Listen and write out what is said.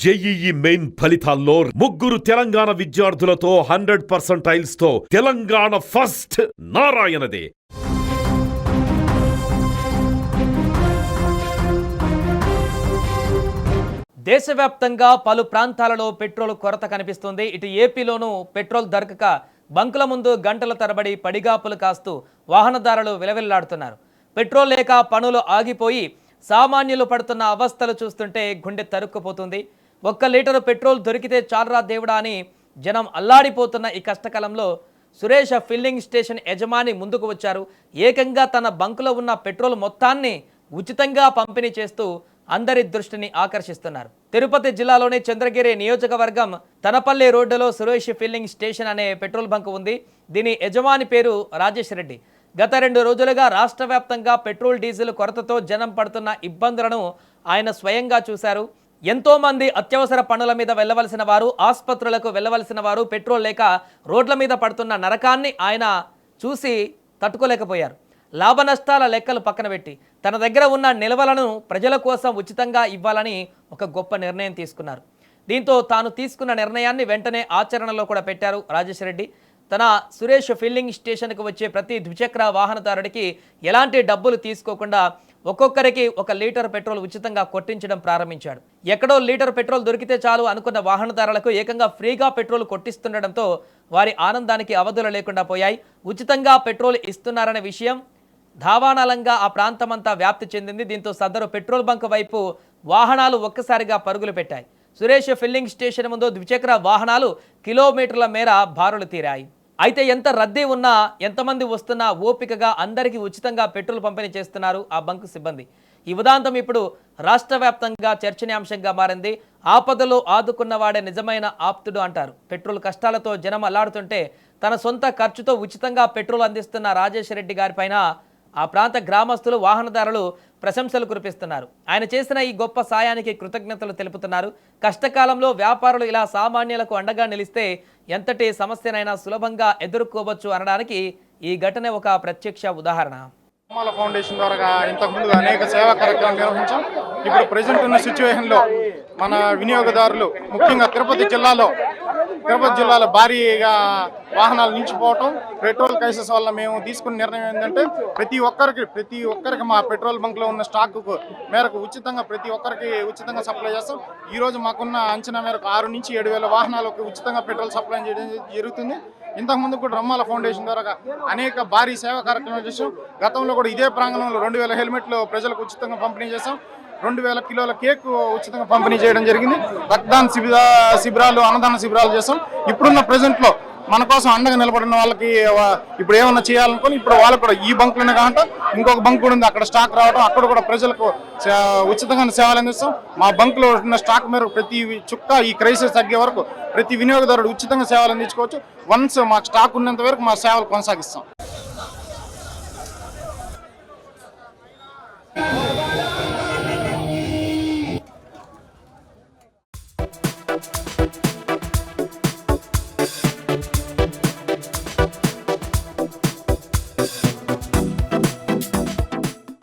JEE main ఫలితాల్లో ముగ్గురు తెలంగాణ విద్యార్థులతో 100% టైల్స్ తో తెలంగాణ ఫస్ట్ నారాయణదే. దేశవ్యాప్తంగా పలు ప్రాంతాలలో పెట్రోల్ కొరత కనిపిస్తుంది. ఇటు ఏపీలోనూ పెట్రోల్ దొరకక బంకుల ముందు గంటల తరబడి పడిగాపులు కాస్తూ వాహనదారులు విలవిల్లాడుతున్నారు. పెట్రోల్ లేక పనులు ఆగిపోయి సామాన్యులు పడుతున్న అవస్థలు చూస్తుంటే గుండె తరుక్కుపోతుంది. 1 లీటరు పెట్రోల్ దొరికితే చాలరా దేవుడా అని జనం అల్లాడిపోతున్న ఈ కష్టకాలంలో సురేష్ ఫిల్లింగ్ స్టేషన్ యజమాని ముందుకు వచ్చారు. ఏకంగా తన బంకులో ఉన్న పెట్రోల్ మొత్తాన్ని ఉచితంగా పంపిణీ చేస్తూ అందరి దృష్టిని ఆకర్షిస్తున్నారు. తిరుపతి జిల్లాలోని చంద్రగిరి నియోజకవర్గం తనపల్లి రోడ్డులో సురేష్ ఫిల్లింగ్ స్టేషన్ అనే పెట్రోల్ బంక్ ఉంది. దీని యజమాని పేరు రాజేష్ రెడ్డి. గత 2 రోజులుగా రాష్ట్ర వ్యాప్తంగా పెట్రోల్ డీజిల్ కొరతతో జనం పడుతున్న ఇబ్బందులను ఆయన స్వయంగా చూశారు. ఎంతో మంది అత్యవసర పనుల మీద వెళ్ళవలసిన వారు, ఆసుపత్రులకు వెళ్ళవలసిన వారు పెట్రోల్ లేక రోడ్ల మీద పడుతున్న నరకాన్ని ఆయన చూసి తట్టుకోలేకపోయారు. లాభ నష్టాల లెక్కలు పక్కన పెట్టి తన దగ్గర ఉన్న నిల్వలను ప్రజల కోసం ఉచితంగా ఇవ్వాలని ఒక గొప్ప నిర్ణయం తీసుకున్నారు. దీంతో తాను తీసుకున్న నిర్ణయాన్ని వెంటనే ఆచరణలో కూడా పెట్టారు రాజేష్ రెడ్డి. తన సురేష్ ఫిల్లింగ్ స్టేషన్కు వచ్చే ప్రతి ద్విచక్ర వాహనదారుడికి ఎలాంటి డబ్బులు తీసుకోకుండా ఒక్కొక్కరికి 1 లీటర్ పెట్రోల్ ఉచితంగా కొట్టించడం ప్రారంభించాడు. ఎక్కడో లీటర్ పెట్రోల్ దొరికితే చాలు అనుకున్న వాహనదారులకు ఏకంగా ఫ్రీగా పెట్రోల్ కొట్టిస్తుండటంతో వారి ఆనందానికి అవధులు లేకుండా పోయాయి. ఉచితంగా పెట్రోల్ ఇస్తున్నారనే విషయం ధావానలంగా ఆ ప్రాంతమంతా వ్యాప్తి చెందింది. దీంతో సదరు పెట్రోల్ బంక్ వైపు వాహనాలు ఒక్కసారిగా పరుగులు పెట్టాయి. సురేష్ ఫిల్లింగ్ స్టేషన్ ముందు ద్విచక్ర వాహనాలు కిలోమీటర్ల మేర బారులు తీరాయి. అయితే ఎంత రద్దీ ఉన్నా, ఎంతమంది వస్తున్నా ఓపికగా అందరికీ ఉచితంగా పెట్రోల్ పంపిణీ చేస్తున్నారు ఆ బంక్ సిబ్బంది. ఈ ఉదాంతం ఇప్పుడు రాష్ట్ర వ్యాప్తంగా చర్చనీయాంశంగా మారింది. ఆపదలో ఆదుకున్నవాడే నిజమైన ఆప్తుడు అంటారు. పెట్రోల్ కష్టాలతో జనం అల్లాడుతుంటే తన సొంత ఖర్చుతో ఉచితంగా పెట్రోల్ అందిస్తున్న రాజేష్ రెడ్డి గారిపైన ఆ ప్రాంత గ్రామస్తులు, వాహనదారులు ప్రశంసలు కురిపిస్తున్నారు. ఆయన చేసిన ఈ గొప్ప సాయానికి కృతజ్ఞతలు తెలుపుతున్నారు. కష్టకాలంలో వ్యాపారులు ఇలా సామాన్యులకు అండగా నిలిస్తే ఎంతటి సమస్యనైనా సులభంగా ఎదుర్కోవచ్చు అనడానికి ఈ ఘటన ఒక ప్రత్యక్ష ఉదాహరణ. ఫౌండేషన్ ద్వారా ఇంతకుముందు అనేక సేవా కార్యక్రమాలు నిర్వహించాం. ఇప్పుడు ప్రజెంట్ ఉన్న సిచ్యువేషన్లో మన వినియోగదారులు ముఖ్యంగా తిరుపతి జిల్లాలో భారీగా వాహనాలు నిలిచిపోవటం, పెట్రోల్ క్రైసిస్ వల్ల మేము తీసుకున్న నిర్ణయం ఏంటంటే ప్రతి ఒక్కరికి మా పెట్రోల్ బంక్లో ఉన్న స్టాక్ మేరకు ప్రతి ఒక్కరికి ఉచితంగా సప్లై చేస్తాం. ఈరోజు మాకున్న అంచనా మేరకు 6 నుంచి 7,000 వాహనాలకు ఉచితంగా పెట్రోల్ సప్లై చేయడం జరుగుతుంది. ఇంతకుముందు కూడా రమ్మాల ఫౌండేషన్ ద్వారా అనేక భారీ సేవా కార్యక్రమాలు చేసాం. గతంలో కూడా ఇదే ప్రాంగణంలో 2,000 హెల్మెట్లు ప్రజలకు ఉచితంగా పంపిణీ చేసాం. 2,000 కిలోల కేక్ ఉచితంగా పంపిణీ చేయడం జరిగింది. రక్తదాన శిబిరాలు, అన్నదాన శిబిరాలు చేసాం. ఇప్పుడున్న ప్రెజెంట్లో మన కోసం అండగా నిలబడిన వాళ్ళకి ఇప్పుడు ఏమన్నా చేయాలనుకుని ఇప్పుడు వాళ్ళకు కూడా ఈ బంకులోనే కాకుండా ఇంకొక బంక్ కూడా ఉంది, అక్కడ స్టాక్ రావడం, అక్కడ కూడా ప్రజలకు ఉచితంగా సేవలు అందిస్తాం. మా బంకులో ఉన్న స్టాక్ మేరకు ప్రతి చుక్క ఈ క్రైసిస్ తగ్గే వరకు ప్రతి వినియోగదారుడు ఉచితంగా సేవలు అందించుకోవచ్చు. వన్స్ మాకు స్టాక్ ఉన్నంత వరకు మా సేవలు కొనసాగిస్తాం.